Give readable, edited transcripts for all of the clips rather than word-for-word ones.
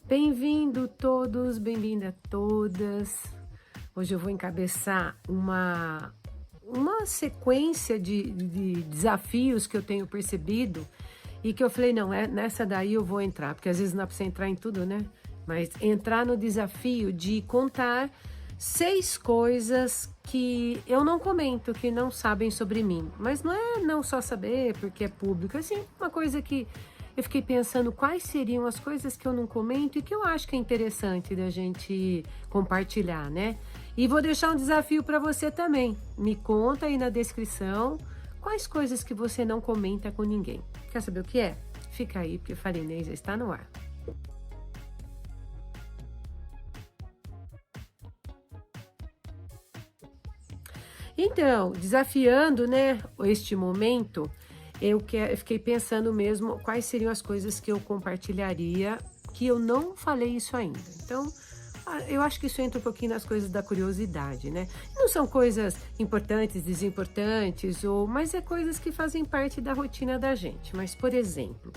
Bem-vindo todos, bem-vinda todas. Hoje eu vou encabeçar uma sequência de desafios que eu tenho percebido e que eu falei, não, nessa daí eu vou entrar, porque às vezes não dá pra você entrar em tudo, né? Mas entrar no desafio de contar 6 coisas que eu não comento, que não sabem sobre mim. Mas não é não só saber porque é público, assim, uma coisa que eu fiquei pensando quais seriam as coisas que eu não comento e que eu acho que é interessante da gente compartilhar, né? E vou deixar um desafio para você também. Me conta aí na descrição quais coisas que você não comenta com ninguém. Quer saber o que é? Fica aí, porque Farinês já está no ar. Então, desafiando, né, este momento, eu fiquei pensando mesmo quais seriam as coisas que eu compartilharia, que eu não falei isso ainda. Então, eu acho que isso entra um pouquinho nas coisas da curiosidade, né? Não são coisas importantes, desimportantes, mas é coisas que fazem parte da rotina da gente. Mas, por exemplo,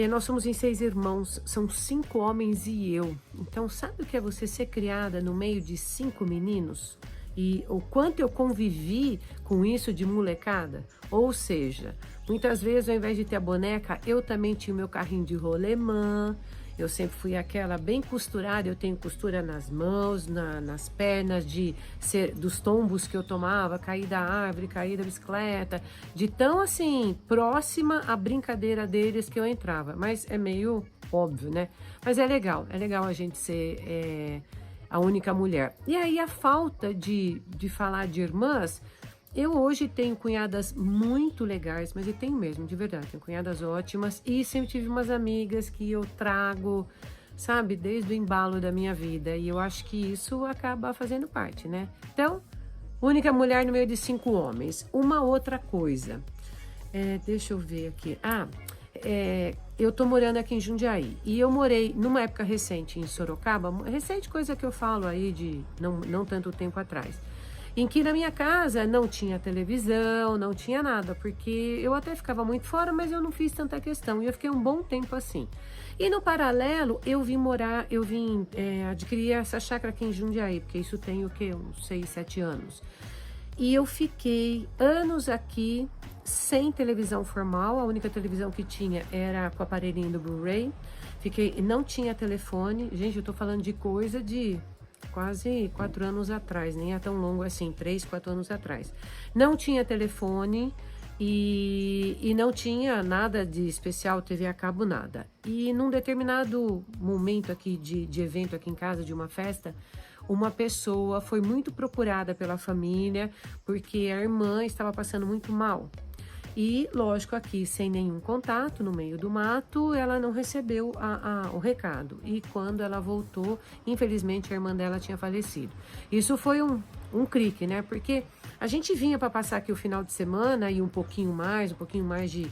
nós somos em 6 irmãos, são 5 homens e eu. Então, sabe o que é você ser criada no meio de 5 meninos? E o quanto eu convivi com isso de molecada? Ou seja, muitas vezes ao invés de ter a boneca, eu também tinha o meu carrinho de rolemã. Eu sempre fui aquela bem costurada, eu tenho costura nas mãos, nas pernas, dos tombos que eu tomava, cair da árvore, cair da bicicleta, de tão assim, próxima à brincadeira deles que eu entrava. Mas é meio óbvio, né? Mas é legal a gente ser a única mulher. E aí a falta de falar de irmãs, eu hoje tenho cunhadas muito legais, mas eu tenho mesmo, de verdade, tenho cunhadas ótimas e sempre tive umas amigas que eu trago, sabe, desde o embalo da minha vida e eu acho que isso acaba fazendo parte, né? Então, única mulher no meio de 5 homens. Uma outra coisa, deixa eu ver aqui, eu tô morando aqui em Jundiaí e eu morei numa época recente em Sorocaba, recente coisa que eu falo aí de não tanto tempo atrás, em que na minha casa não tinha televisão, não tinha nada, porque eu até ficava muito fora, mas eu não fiz tanta questão e eu fiquei um bom tempo assim. E no paralelo, eu vim adquirir essa chácara aqui em Jundiaí, porque isso tem o quê? Uns 6, 7 anos. E eu fiquei anos aqui sem televisão formal, a única televisão que tinha era com o aparelhinho do Blu-ray. Não tinha telefone. Gente, eu tô falando de coisa de quase 4 anos atrás, nem é tão longo assim, 3, 4 anos atrás. Não tinha telefone e não tinha nada de especial, TV a cabo, nada. E num determinado momento aqui de evento aqui em casa, de uma festa, uma pessoa foi muito procurada pela família porque a irmã estava passando muito mal. E, lógico, aqui sem nenhum contato, no meio do mato, ela não recebeu o recado. E quando ela voltou, infelizmente a irmã dela tinha falecido. Isso foi um crique, né? Porque a gente vinha para passar aqui o final de semana e um pouquinho mais de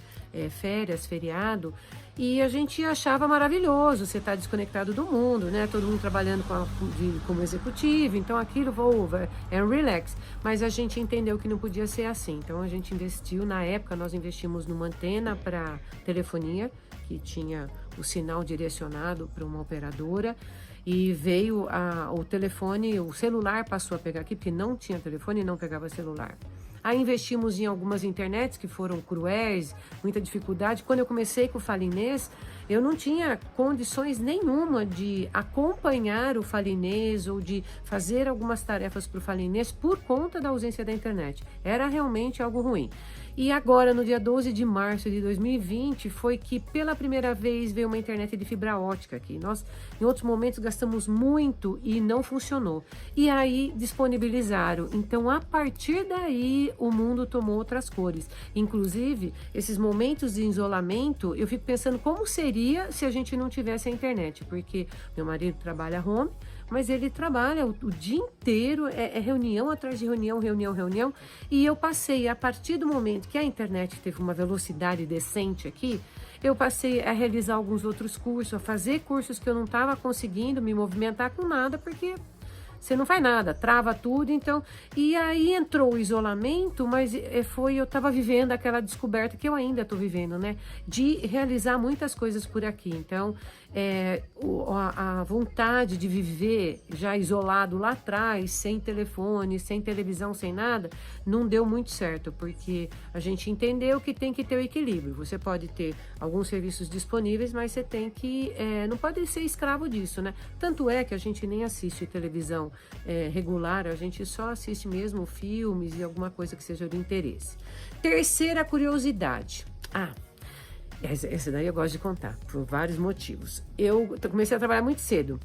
férias, feriado, e a gente achava maravilhoso você estar desconectado do mundo, né? Todo mundo trabalhando como executivo, então aquilo é um relax. Mas a gente entendeu que não podia ser assim. Então a gente investiu, na época nós investimos numa antena para telefonia, que tinha o sinal direcionado para uma operadora, e veio o telefone, o celular passou a pegar aqui, porque não tinha telefone e não pegava celular. Aí investimos em algumas internets que foram cruéis, muita dificuldade. Quando eu comecei com o Falinês, eu não tinha condições nenhuma de acompanhar o Falinês ou de fazer algumas tarefas para o Falinês por conta da ausência da internet. Era realmente algo ruim. E agora, no dia 12 de março de 2020, foi que pela primeira vez veio uma internet de fibra ótica aqui. Nós, em outros momentos, gastamos muito e não funcionou. E aí, disponibilizaram. Então, a partir daí, o mundo tomou outras cores. Inclusive, esses momentos de isolamento, eu fico pensando como seria se a gente não tivesse a internet. Porque meu marido trabalha home, mas ele trabalha o dia inteiro, é reunião atrás de reunião, reunião. E eu passei, a partir do momento que a internet teve uma velocidade decente aqui, eu passei a realizar alguns outros cursos, a fazer cursos que eu não estava conseguindo me movimentar com nada, porque você não faz nada, trava tudo, então... E aí entrou o isolamento, mas eu tava vivendo aquela descoberta que eu ainda tô vivendo, né? De realizar muitas coisas por aqui. Então, a vontade de viver já isolado lá atrás, sem telefone, sem televisão, sem nada, não deu muito certo, porque a gente entendeu que tem que ter o equilíbrio. Você pode ter alguns serviços disponíveis, mas você tem que... não pode ser escravo disso, né? Tanto é que a gente nem assiste televisão regular, a gente só assiste mesmo filmes e alguma coisa que seja de interesse. Terceira curiosidade. Essa daí eu gosto de contar, por vários motivos. Eu comecei a trabalhar muito cedo.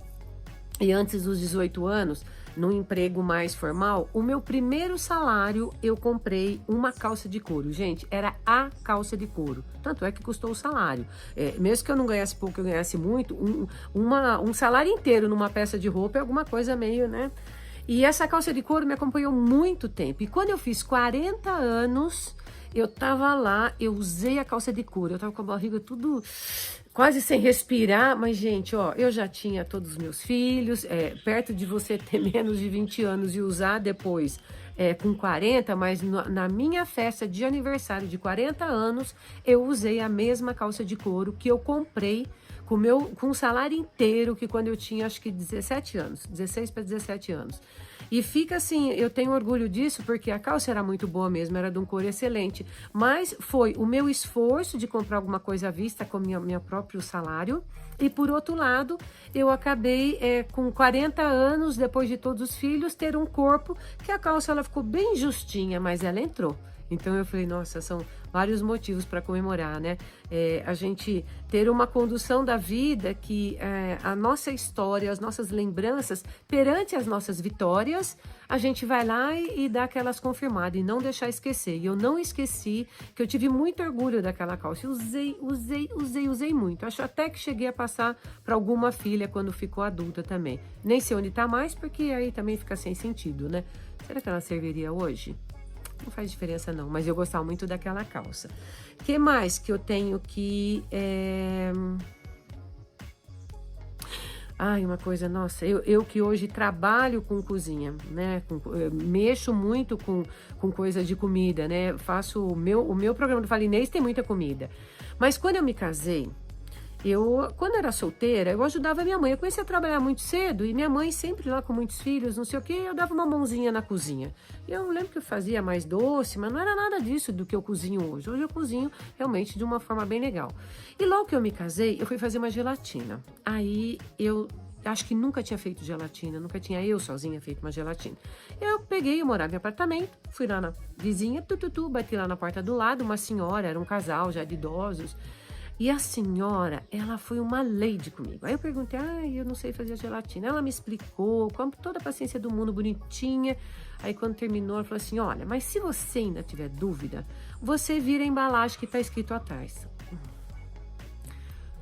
E antes dos 18 anos, num emprego mais formal, o meu primeiro salário, eu comprei uma calça de couro. Gente, era a calça de couro. Tanto é que custou o salário. Mesmo que eu não ganhasse pouco, eu ganhasse muito, um salário inteiro numa peça de roupa é alguma coisa meio, né? E essa calça de couro me acompanhou muito tempo. E quando eu fiz 40 anos, eu tava lá, eu usei a calça de couro. Eu tava com a barriga tudo quase sem respirar. Mas, gente, ó, eu já tinha todos os meus filhos. Perto de você ter menos de 20 anos e usar depois com 40, mas na minha festa de aniversário de 40 anos, eu usei a mesma calça de couro que eu comprei com o salário inteiro, que quando eu tinha acho que 17 anos, 16 para 17 anos. E fica assim, eu tenho orgulho disso, porque a calça era muito boa mesmo, era de um couro excelente. Mas foi o meu esforço de comprar alguma coisa à vista com meu próprio salário. E por outro lado, eu acabei com 40 anos, depois de todos os filhos, ter um corpo que a calça ela ficou bem justinha, mas ela entrou. Então eu falei, nossa, são vários motivos para comemorar, né? A gente ter uma condução da vida que a nossa história, as nossas lembranças, perante as nossas vitórias, a gente vai lá e dá aquelas confirmadas e não deixar esquecer. E eu não esqueci que eu tive muito orgulho daquela calça. Eu usei muito. Acho até que cheguei a passar para alguma filha quando ficou adulta também. Nem sei onde tá mais, porque aí também fica sem sentido, né? Será que ela serviria hoje? Não faz diferença não, mas eu gostava muito daquela calça. Que mais que eu tenho que... uma coisa, nossa, eu que hoje trabalho com cozinha, né? Mexo muito com coisa de comida, né? Faço o meu programa do Falinês tem muita comida. Mas quando eu me casei, quando era solteira, eu ajudava a minha mãe. Eu comecei a trabalhar muito cedo e minha mãe sempre lá com muitos filhos, não sei o que, eu dava uma mãozinha na cozinha. Eu lembro que eu fazia mais doce, mas não era nada disso do que eu cozinho hoje. Hoje eu cozinho realmente de uma forma bem legal. E logo que eu me casei, eu fui fazer uma gelatina. Aí eu acho que nunca tinha feito gelatina, nunca tinha eu sozinha feito uma gelatina. Eu morava em apartamento, fui lá na vizinha, bati lá na porta do lado, uma senhora, era um casal já de idosos. E a senhora, ela foi uma lady comigo. Aí eu perguntei, eu não sei fazer gelatina. Ela me explicou, com toda a paciência do mundo, bonitinha. Aí quando terminou, ela falou assim, olha, mas se você ainda tiver dúvida, você vira a embalagem que tá escrito atrás.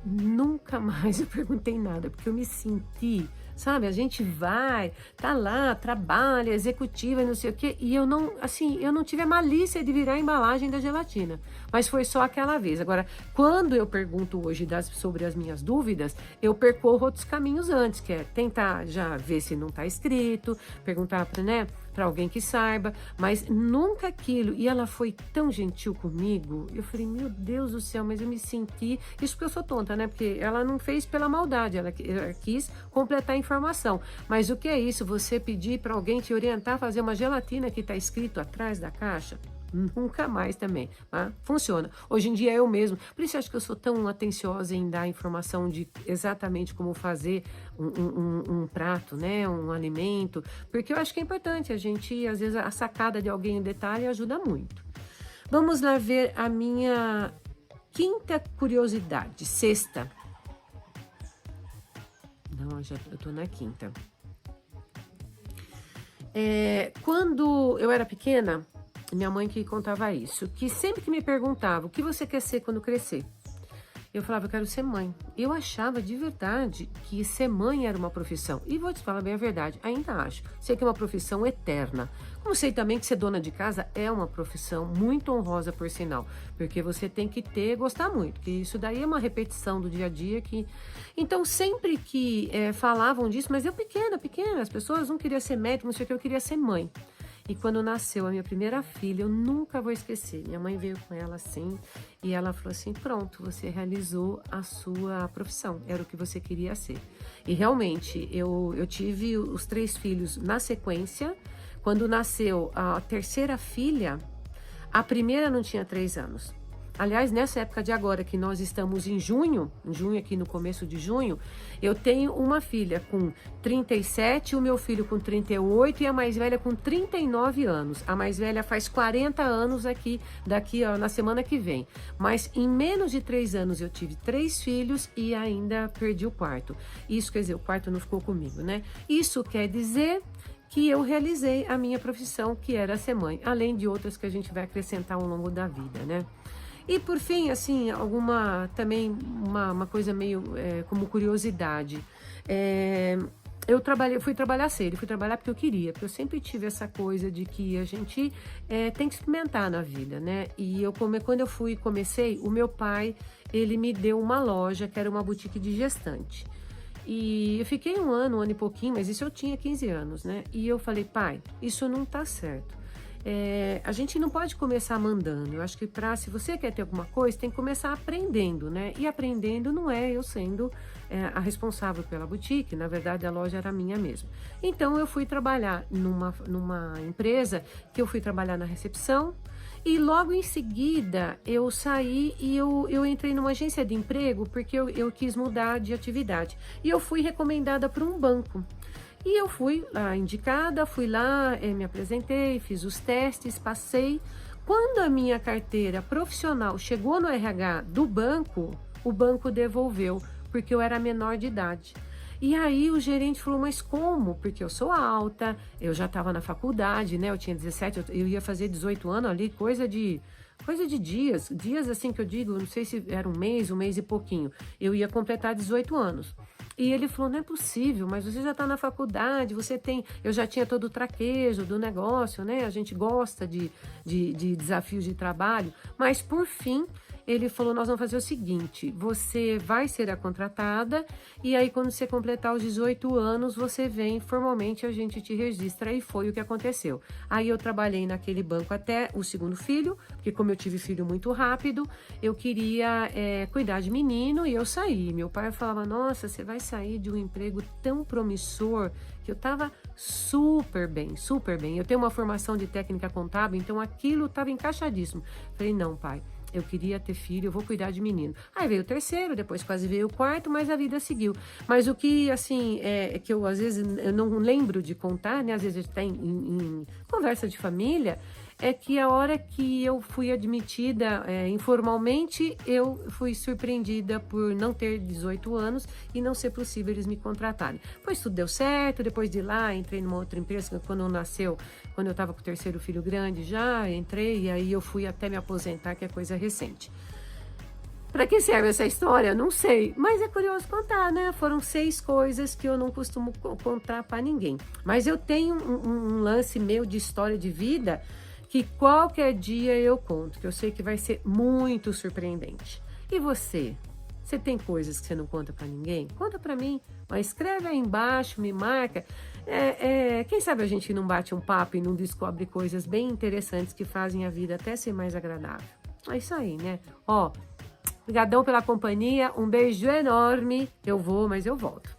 Nunca mais eu perguntei nada, porque eu me senti, sabe, a gente vai, tá lá, trabalha, executiva, não sei o quê, e eu não tive a malícia de virar a embalagem da gelatina, mas foi só aquela vez. Agora, quando eu pergunto hoje sobre as minhas dúvidas, eu percorro outros caminhos antes, que é tentar já ver se não tá escrito, perguntar para alguém que saiba, mas nunca aquilo. E ela foi tão gentil comigo, eu falei, meu Deus do céu, mas eu me senti, isso porque eu sou tonta, né, porque ela não fez pela maldade, ela quis completar a informação, mas o que é isso, você pedir para alguém te orientar a fazer uma gelatina que tá escrito atrás da caixa? Nunca mais também, tá? Funciona. Hoje em dia eu mesmo, por isso eu acho que eu sou tão atenciosa em dar informação de exatamente como fazer um prato, né? Um alimento, porque eu acho que é importante a gente, às vezes, a sacada de alguém em detalhe ajuda muito. Vamos lá ver a minha quinta curiosidade, sexta. Não, eu tô na quinta. Quando eu era pequena, minha mãe que contava isso, que sempre que me perguntava o que você quer ser quando crescer, eu falava, eu quero ser mãe. Eu achava de verdade que ser mãe era uma profissão. E vou te falar bem a verdade, ainda acho. Sei que é uma profissão eterna. Como sei também que ser dona de casa é uma profissão muito honrosa, por sinal. Porque você tem que gostar muito. Que isso daí é uma repetição do dia a dia que... Então, sempre que falavam disso, mas eu pequena, as pessoas não queriam ser médico, não sei o que, eu queria ser mãe. E quando nasceu a minha primeira filha, eu nunca vou esquecer. Minha mãe veio com ela assim, e ela falou assim, pronto, você realizou a sua profissão, era o que você queria ser. E realmente, eu tive os 3 filhos na sequência. Quando nasceu a terceira filha, a primeira não tinha 3 anos. Aliás, nessa época de agora, que nós estamos em junho aqui no começo de junho, eu tenho uma filha com 37, o meu filho com 38 e a mais velha com 39 anos. A mais velha faz 40 anos daqui ó, na semana que vem. Mas em menos de 3 anos eu tive 3 filhos e ainda perdi o quarto. Isso quer dizer, o quarto não ficou comigo, né? Isso quer dizer que eu realizei a minha profissão, que era ser mãe, além de outras que a gente vai acrescentar ao longo da vida, né? E por fim, assim, também uma coisa meio como curiosidade. Eu fui trabalhar cedo, fui trabalhar porque eu queria, porque eu sempre tive essa coisa de que a gente tem que experimentar na vida, né? E quando eu comecei, o meu pai, ele me deu uma loja que era uma boutique de gestante. E eu fiquei um ano e pouquinho, mas isso eu tinha 15 anos, né? E eu falei, pai, isso não tá certo. A gente não pode começar mandando. Eu acho que se você quer ter alguma coisa, tem que começar aprendendo, né? E aprendendo não é eu sendo a responsável pela boutique, na verdade a loja era minha mesmo. Então eu fui trabalhar numa empresa que eu fui trabalhar na recepção e logo em seguida eu saí e eu entrei numa agência de emprego porque eu quis mudar de atividade. E eu fui recomendada por um banco. E eu fui lá indicada, fui lá, me apresentei, fiz os testes, passei. Quando a minha carteira profissional chegou no RH do banco, o banco devolveu, porque eu era menor de idade. E aí o gerente falou, mas como? Porque eu sou alta, eu já estava na faculdade, né? Eu tinha 17, eu ia fazer 18 anos ali, coisa de dias assim que eu digo, não sei se era um mês e pouquinho. Eu ia completar 18 anos. E ele falou, não é possível, mas você já está na faculdade, eu já tinha todo o traquejo do negócio, né? A gente gosta de desafios de trabalho, mas por fim, ele falou, nós vamos fazer o seguinte, você vai ser a contratada e aí quando você completar os 18 anos, você vem formalmente, a gente te registra. E foi o que aconteceu. Aí eu trabalhei naquele banco até o segundo filho, porque como eu tive filho muito rápido, eu queria cuidar de menino e eu saí. Meu pai falava, nossa, você vai sair de um emprego tão promissor, que eu tava super bem, super bem. Eu tenho uma formação de técnica contábil, então aquilo tava encaixadíssimo. Falei, não, pai, eu queria ter filho, eu vou cuidar de menino. Aí veio o terceiro, depois quase veio o quarto, mas a vida seguiu. Mas o que, assim, que eu às vezes eu não lembro de contar, né? Às vezes a gente tá em conversa de família, é que a hora que eu fui admitida informalmente, eu fui surpreendida por não ter 18 anos e não ser possível eles me contratarem. Pois tudo deu certo, depois de lá entrei numa outra empresa, quando eu estava com o terceiro filho grande já, entrei e aí eu fui até me aposentar, que é coisa recente. Para que serve essa história? Não sei, mas é curioso contar, né? Foram 6 coisas que eu não costumo contar para ninguém. Mas eu tenho um lance meu de história de vida que qualquer dia eu conto, que eu sei que vai ser muito surpreendente. E você? Você tem coisas que você não conta para ninguém? Conta para mim, mas escreve aí embaixo, me marca. Quem sabe a gente não bate um papo e não descobre coisas bem interessantes que fazem a vida até ser mais agradável. É isso aí, né? Obrigadão pela companhia, um beijo enorme. Eu vou, mas eu volto.